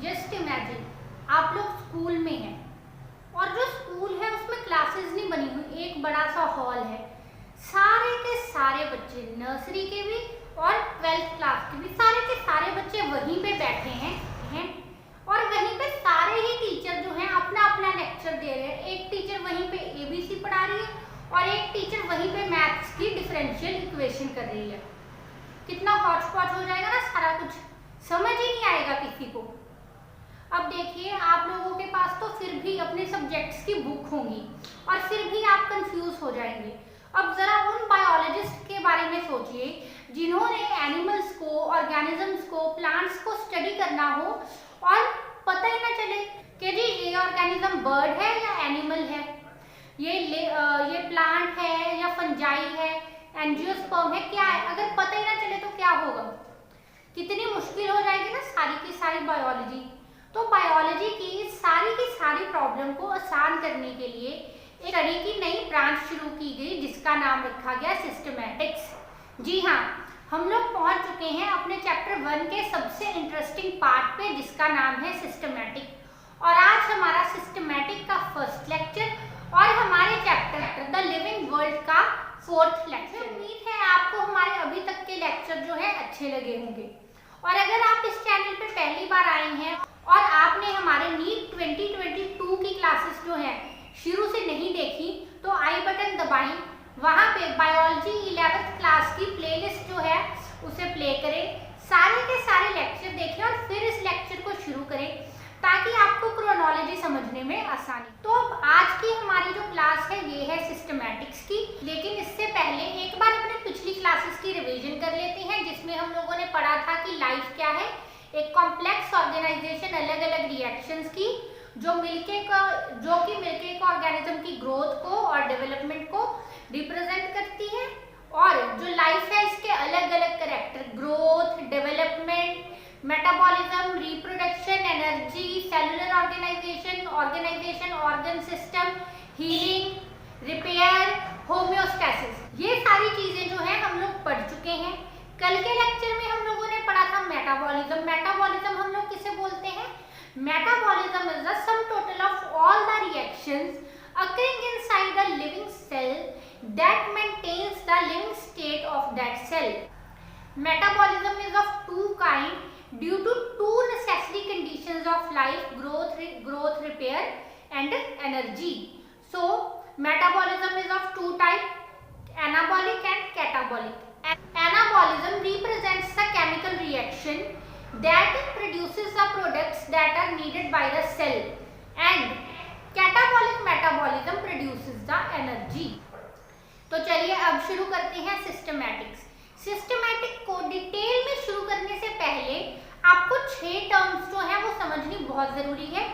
Just imagine आप लोग school में हैं और जो स्कूल है उसमें क्लासेस नहीं बनी हुई, एक बड़ा सा हॉल है, सारे के सारे बच्चे नर्सरी के भी और 12th क्लास के भी सारे के सारे बच्चे वहीं पे बैठे हैं और वहीं पे सारे ही टीचर जो हैं अपना अपना लेक्चर दे रहे हैं। एक टीचर वहीं पे ABC पढ़ा रही है और एक टीचर वहीं पे मैथ्स की डिफरेंशियल इक्वेशन कर रही है। कितना हौच पौच हो जाएगा ना, सारा कुछ समझ ही नहीं आएगा किसी को। अब देखिए आप लोगों के पास तो फिर भी अपने सब्जेक्ट्स की बुक होंगी और फिर भी आप कंफ्यूज हो जाएंगे। अब जरा उन बायोलॉजिस्ट के बारे में सोचिए जिन्होंने एनिमल्स को, ऑर्गेनिजम्स को, प्लांट्स को स्टडी करना हो और पता ही ना चले कि जी ये ऑर्गेनिज्म बर्ड है या एनिमल है, ये प्लांट है या फंजाई है, एंजियोस्पर्म है, क्या है। अगर पता ही ना चले तो क्या होगा, कितनी मुश्किल हो जाएगी ना सारी की सारी बायोलॉजी। तो बायोलॉजी की सारी प्रॉब्लम को आसान करने के लिए एक स्टडी की नई ब्रांच शुरू की गई जिसका नाम रखा गया सिस्टमैटिक्स। जी हाँ, हम लोग पहुंच चुके हैं अपने चैप्टर 1 के सबसे इंटरेस्टिंग पार्ट पे जिसका नाम है सिस्टमैटिक। और आज हमारा सिस्टमैटिक का फर्स्ट लेक्चर और हमारे चैप्टर द लिविंग वर्ल्ड का 4th लेक्चर। उम्मीद है आपको हमारे अभी तक के लेक्चर जो है अच्छे लगे होंगे। और अगर आप इस चैनल पे पहली बार आए हैं और आपने हमारे नीट 2022 की क्लासेस जो है शुरू से नहीं देखी तो आई बटन दबाएं, वहां पे बायोलॉजी 11th क्लास की प्लेलिस्ट जो है उसे प्ले करें, सारे के सारे लेक्चर देखें और फिर इस लेक्चर को शुरू करें ताकि आपको क्रोनोलॉजी समझने में आसानी। तो अब आज की हमारी जो क्लास है ये है सिस्टमैटिक्स की, लेकिन इससे पहले एक बार अपने पिछली क्लासेस की रिवीजन कर लेते हैं जिसमें हम लोगों ने पढ़ा था कि लाइफ क्या है, एक कॉम्प्लेक्स ऑर्गेनाइजेशन, अलग अलग रिएक्शंस की जो कि मिलके एक ऑर्गेनिज्म की ग्रोथ को और डेवलपमेंट को रिप्रेजेंट करती है। और जो लाइफ है इसके अलग अलग character, growth, development, metabolism, reproduction, energy, cellular organisation, organ system, healing, repair, homeostasis, ये सारी चीजें जो है हम लोग पढ़ चुके हैं। कल के लेक्चर में हम लोगों ने पढ़ा था मेटाबॉलिज्म। मेटाबॉलिज्म हम लोग किसे बोलते हैं? Metabolism is the sum total of all the reactions occurring inside a living cell that maintains the living state of that cell. Metabolism is of two kinds due to two necessary conditions of life: growth, repair, and energy. So, metabolism is of two types: anabolic and catabolic. Anabolism represents the chemical reaction that produces the products that are needed by the cell, and catabolic metabolism produces the energy. तो चलिए अब शुरू करते हैं systematics. Systematic को detail में शुरू करने से पहले आपको 6 टर्म्स जो है वो समझनी बहुत जरूरी है।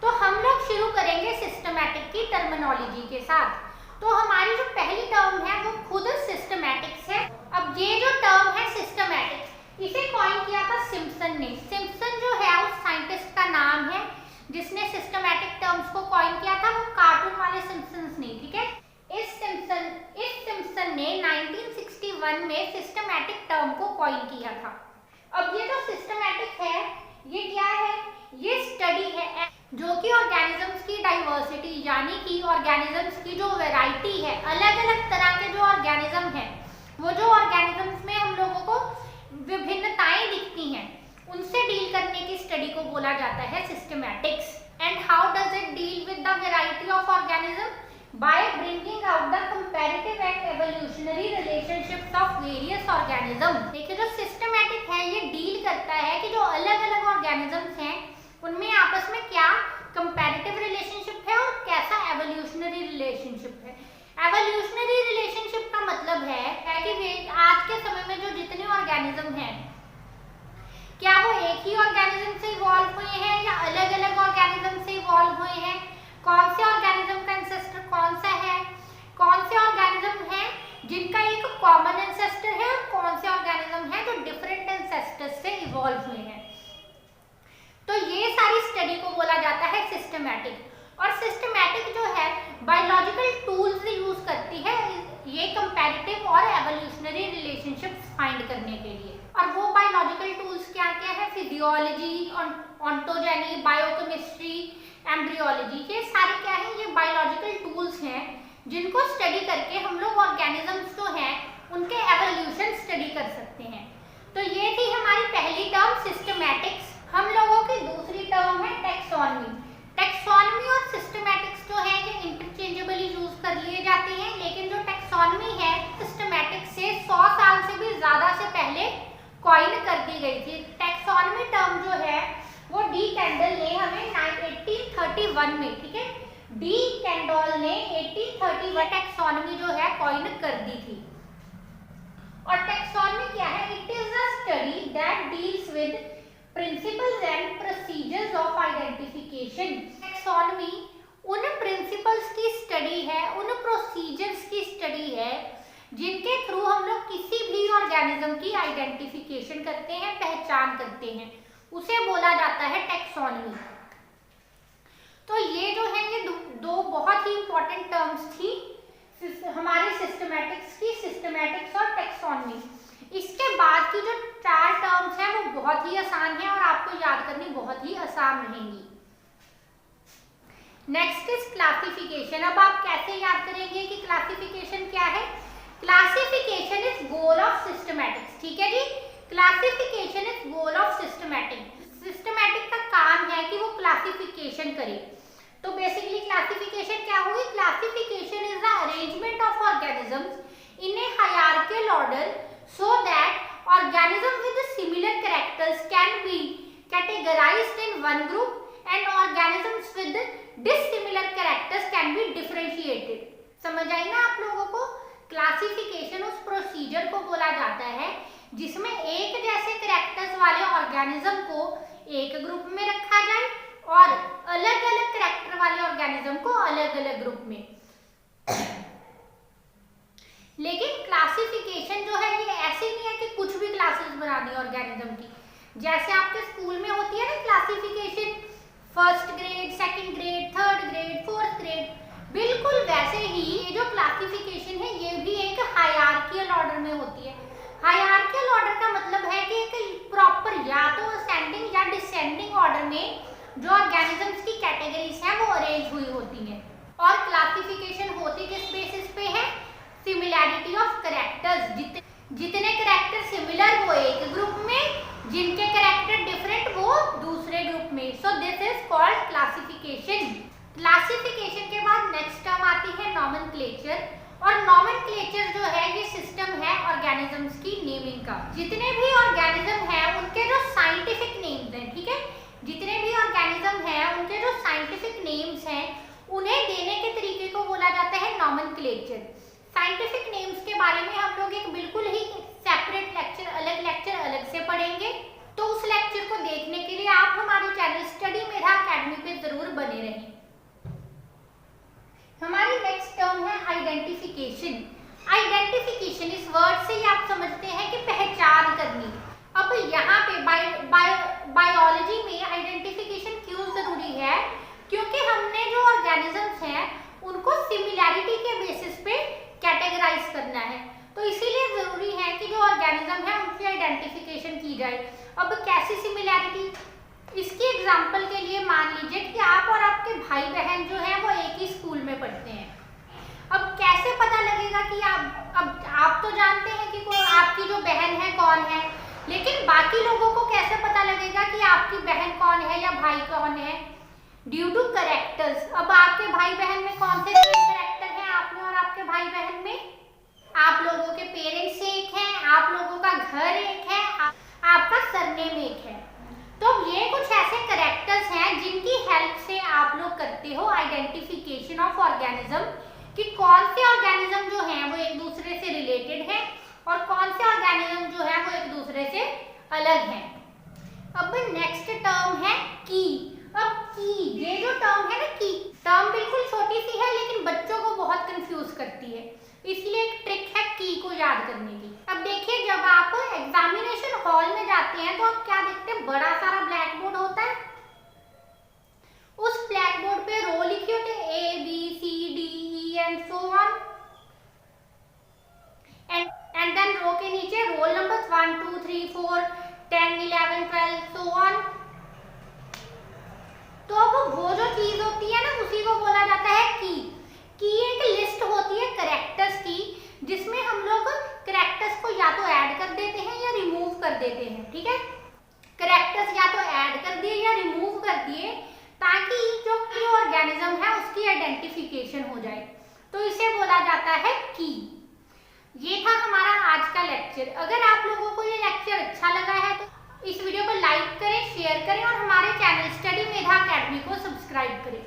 तो हम लोग शुरू करेंगे सिस्टमैटिक की टर्मिनोलॉजी के साथ। तो हमारी जो पहली टर्म है वो खुद सिस्टमैटिक्स है। अब ये जो टर्म है सिस्टमैटिक्स, इसे कॉइन किया था सिम्पसन ने। सिम्पसन जो है उस साइंटिस्ट का नाम है जिसने सिस्टमैटिक टर्म्स को कॉइन किया था, वो कार्टून वाले सिम्पसन्स नहीं, ठीक है। इस सिम्पसन ने 1961 में सिस्टमैटिक टर्म को कॉइन किया था। अब ये जो सिस्टमैटिक है ये क्या है? ये स्टडी है जो कि ऑर्गेनिजम्स की डाइवर्सिटी, यानी कि ऑर्गेनिजम्स की जो वैरायटी है, अलग अलग तरह के जो ऑर्गेनिज्म हैं, वो जो ऑर्गेनिजम्स में हम लोगों को विभिन्नताएं दिखती हैं, उनसे डील करने की स्टडी को बोला जाता है systematics. And how does it deal with the variety of organism? By bringing out the comparative and evolutionary relationships of various organism. देखिए जो सिस्टमैटिक है ये डील करता है कि जो अलग अलग ऑर्गेनिजम्स हैं उनमें आपस में क्या कंपैरेटिव रिलेशनशिप है और कैसा एवोल्यूशनरी रिलेशनशिप है। एवोल्यूशनरी रिलेशनशिप का मतलब है कि आज के समय में जो जितने ऑर्गेनिज्म हैं क्या वो एक ही ऑर्गेनिज्म से इवॉल्व हुए हैं या अलग अलग ऑर्गेनिज्म से इवॉल्व हुए हैं, कौन से ऑर्गेनिज्म का एंसेस्टर कौन सा है, कौन से ऑर्गेनिज्म हैं जिनका एक कॉमन एंसेस्टर है और कौन से ऑर्गेनिज्म हैं जो डिफरेंट एंसेस्टर्स से इवॉल्व हुए हैं। तो ये सारी स्टडी को बोला जाता है सिस्टमैटिक। और सिस्टमैटिक जो है बायोलॉजिकल टूल्स यूज करती है ये कंपैरेटिव और एवोल्यूशनरी रिलेशनशिप्स फाइंड करने के लिए। और वो बायोलॉजिकल टूल्स क्या क्या है, फिजियोलॉजी, ऑन्टोजेनी, बायोकेमिस्ट्री, एम्ब्रियोलॉजी, ये सारे क्या है, ये बायोलॉजिकल टूल्स हैं जिनको स्टडी करके हम लोग ऑर्गेनिजम्स जो हैं उनके एवोल्यूशन स्टडी कर सकते हैं। तो ये थी हमारी पहली टर्म सिस्टमैटिक्स। हम लोगों की दूसरी टर्म है टैक्सोनॉमी। टैक्सोनॉमी और सिस्टमैटिक्स जो है ये इंटरचेंजेबली यूज कर लिए जाते हैं, लेकिन जो टैक्सोनॉमी है सिस्टमैटिक्स से 100 साल से भी ज्यादा से पहले कॉइन कर दी गई थी। टैक्सोनॉमी टर्म जो है वो डी कैंडल ने हमें 1831 में, ठीक है, डी कैंडल ने 1831 टैक्सोनॉमी जो है कॉइन कर दी थी। और टैक्सोनॉमी क्या है, it is a study that deals with principles and procedures of identification. Taxonomy उन प्रिंसिपल्स की स्टडी है, उन प्रोसीजर्स की स्टडी है जिनके थ्रू हम लोग किसी भी ऑर्गेनिज्म की आइडेंटिफिकेशन करते हैं, पहचान करते हैं, उसे बोला जाता है टैक्सोनॉमी। तो ये जो है ये दो बहुत ही इंपॉर्टेंट टर्म्स थी हमारे सिस्टमैटिक्स की, सिस्टमैटिक्स और टैक्सोनॉमी। इसके बाद की जो 4 टर्म्स हैं वो बहुत ही आसान है और आपको याद करनी बहुत ही आसान रहेंगी। Next is classification. अब आप कैसे याद करेंगे कि क्लासिफिकेशन क्या है? Classification is goal of systematics, ठीक है जी। Classification is goal of systematic. Systematic का काम है कि वो क्लासिफिकेशन करे। तो बेसिकली क्लासिफिकेशन क्या होगी? Classification is the arrangement of organisms in A hierarchical order so that organisms with similar characters can be categorized in one group and organisms with dissimilar characters can be differentiated। समझ आई ना आप लोगों को? Classification उस procedure को बोला जाता है जिसमें एक जैसे कैरेक्टर्स वाले ऑर्गेनिज्म को एक ग्रुप में रखा जाए और अलग अलग कैरेक्टर वाले ऑर्गेनिज्म को अलग अलग ग्रुप में। लेकिन क्लासिफिकेशन जो है ये ऐसे नहीं है कि कुछ भी क्लासेस बना दी ऑर्गेनिज्म की। जैसे आपके स्कूल में होती है ना classification, first grade, second grade, third grade, fourth grade, बिल्कुल वैसे ही ये जो क्लासिफिकेशन है ये भी एक हायरार्किकल ऑर्डर में होती है। हायरार्किकल ऑर्डर का मतलब है कि एक प्रॉपर या तो असेंडिंग या डिसेंडिंग ऑर्डर में जो ऑर्गेनिजम्स की कैटेगरीज हैं वो अरेंज हुई होती हैं। और क्लासिफिकेशन होती किस बेसिस पे है? Similarity of characters. जितने कैरेक्टर सिमिलर वो एक ग्रुप में, जिनके कैरेक्टर डिफरेंट वो दूसरे ग्रुप में। So this is called classification. Classification के बाद नेक्स्ट टर्म आती है नॉमेनक्लेचर। और नॉमेनक्लेचर जो है ये सिस्टम है ऑर्गेनिजम्स की नेमिंग का। जितने भी ऑर्गेनिज्म हैं उनके जो साइंटिफिक नेम्स हैं, ठीक है, जितने भी ऑर्गेनिज्म हैं उनके जो साइंटिफिक नेम्स हैं उन्हें देने के तरीके को बोला जाता है नॉमेनक्लेचर। साइंटिफिक नेम्स के बारे में हम लोग एक बिल्कुल ही सेपरेट लेक्चर अलग से पढ़ेंगे। तो उस लेक्चर को देखने के लिए आप हमारे चैनल स्टडी मेधा अकेडमी पे जरूर बने रहें। हमारी नेक्स्ट टर्म है आइडेंटिफिकेशन। आइडेंटिफिकेशन इस वर्ड से ही आप समझते हैं कि पहचान करनी। अब यहाँ पे बायोलॉजी में आइडेंटिफिकेशन क्यों जरूरी है? क्योंकि हमने जो ऑर्गेनिजम्स हैं उनको सिमिलैरिटी के बेसिस पे कैटेगराइज करना है। तो इसीलिए जरूरी है कि जो ऑर्गेनिज्म है उनकी आइडेंटिफिकेशन की जाए। अब कैसी सिमिलैरिटी? इसकी एग्जांपल के लिए मान लीजिए कि आप और आपके भाई बहन जो है वो एक ही स्कूल में पढ़ते हैं। अब कैसे पता लगेगा कि आप तो जानते हैं कि आपकी जो बहन है कौन है, लेकिन बाकी लोगों को कैसे पता लगेगा कि आपकी बहन कौन है या भाई कौन है? Due to characters. अब आपके भाई बहन में कौन से कैरेक्टर हैं आप में और आपके भाई बहन में? आप लोगों के पेरेंट्स एक हैं, आप लोगों का घर एक है, आपका सरनेम एक है। तो ये कुछ ऐसे कैरेक्टर्स हैं जिनकी हेल्प से आप लोग करते हो आइडेंटिफिकेशन ऑफ ऑर्गेनिज्म कि कौन से ऑर्गेनिज्म जो हैं वो एक दूसरे से रिलेटेड हैं और कौन से ऑर्गेनिज्म जो है वो एक दूसरे से अलग हैं। अब नेक्स्ट टर्म है की। अब की, ये जो टर्म है ना, की टर्म बिल्कुल छोटी सी है लेकिन बच्चों को बहुत कंफ्यूज करती है, इसलिए एक ट्रिक है की को याद करने की। अब देखिए जब आप एग्जामिनेशन हॉल में जाते हैं तो आप क्या देखते हैं? बड़ा सारा ब्लैक बोर्ड होता है। उस ब्लैक बोर्ड पे रो लिखे होते हैं ABCDE and so on, and then row के नीचे रोल नंबर 1 2 3 4 कैरेक्टर्स को या तो ऐड कर देते हैं या रिमूव कर देते हैं। ठीक है, कैरेक्टर्स या तो ऐड कर दिए या रिमूव कर दिए ताकि जो की ऑर्गेनिज्म है उसकी आइडेंटिफिकेशन हो जाए, तो इसे बोला जाता है की। ये था हमारा आज का लेक्चर। अगर आप लोगों को ये लेक्चर अच्छा लगा है तो इस वीडियो को लाइक करें, शेयर करें और हमारे चैनल स्टडी मेधा अकेडमी को सब्सक्राइब करें।